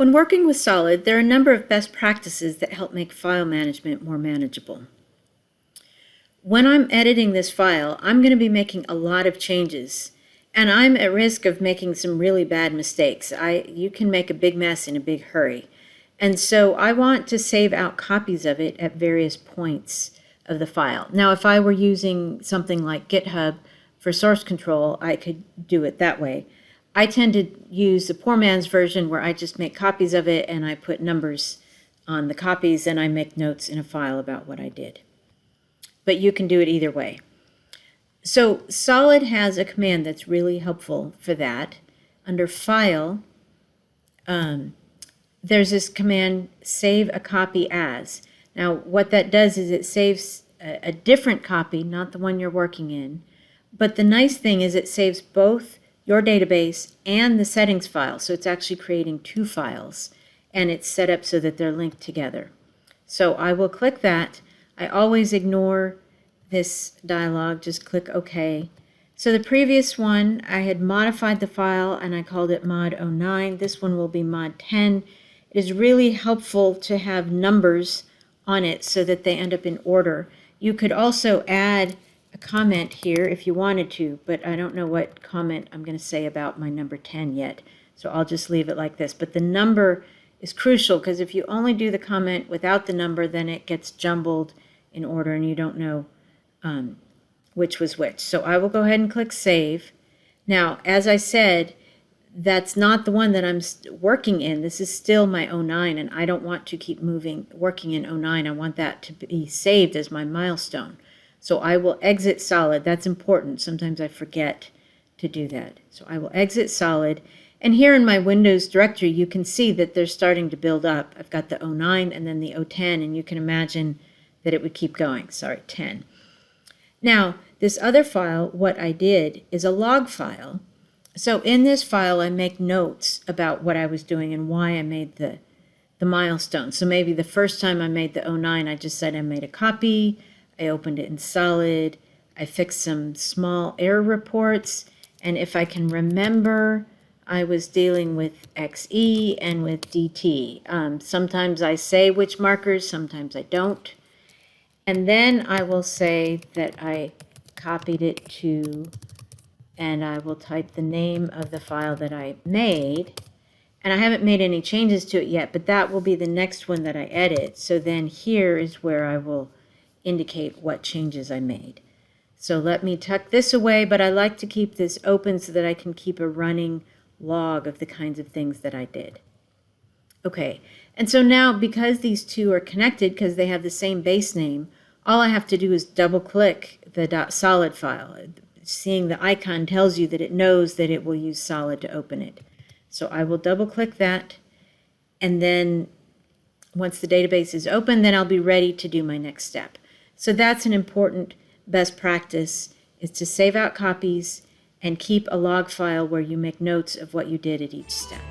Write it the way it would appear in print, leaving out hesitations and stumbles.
When working with Solid, there are a number of best practices that help make file management more manageable. When I'm editing this file, I'm going to be making a lot of changes, and I'm at risk of making some really bad mistakes. You can make a big mess in a big hurry. And so I want to save out copies of it at various points of the file. Now, if I were using something like GitHub for source control, I could do it that way. I tend to use the poor man's version where I just make copies of it and I put numbers on the copies and I make notes in a file about what I did. But you can do it either way. So Solid has a command that's really helpful for that. Under File, there's this command, save a copy as. Now what that does is it saves a different copy, not the one you're working in. But the nice thing is it saves both your database and the settings file. So it's actually creating two files, and it's set up so that they're linked together. So I will click that. I always ignore this dialog, just click OK. So the previous one, I had modified the file and I called it mod 09. This one will be mod 10. It is really helpful to have numbers on it so that they end up in order. You could also add a comment here if you wanted to, but I don't know what comment I'm going to say about my number 10 yet, so I'll just leave it like this. But the number is crucial, because if you only do the comment without the number, then it gets jumbled in order and you don't know which was which. So I will go ahead and click Save. Now, as I said, that's not the one that I'm working in. This is still my 09, and I don't want to keep working in 09. I want that to be saved as my milestone. So I will exit Solid. That's important. Sometimes I forget to do that. So I will exit Solid. And here in my Windows directory, you can see that they're starting to build up. I've got the 09 and then the 010, and you can imagine that it would keep going. Sorry, 10. Now, this other file, what I did is a log file. So in this file, I make notes about what I was doing and why I made the milestone. So maybe the first time I made the 09, I just said I made a copy. I opened it in Solid, I fixed some small error reports, and if I can remember, I was dealing with XE and with DT. Sometimes I say which markers, sometimes I don't. And then I will say that I copied it to, and I will type the name of the file that I made. And I haven't made any changes to it yet, but that will be the next one that I edit. So then here is where I will indicate what changes I made. So let me tuck this away, but I like to keep this open so that I can keep a running log of the kinds of things that I did. Okay, and so now because these two are connected, because they have the same base name, all I have to do is double click the .solid file. Seeing the icon tells you that it knows that it will use Solid to open it. So I will double click that, and then once the database is open, then I'll be ready to do my next step. So that's an important best practice, is to save out copies and keep a log file where you make notes of what you did at each step.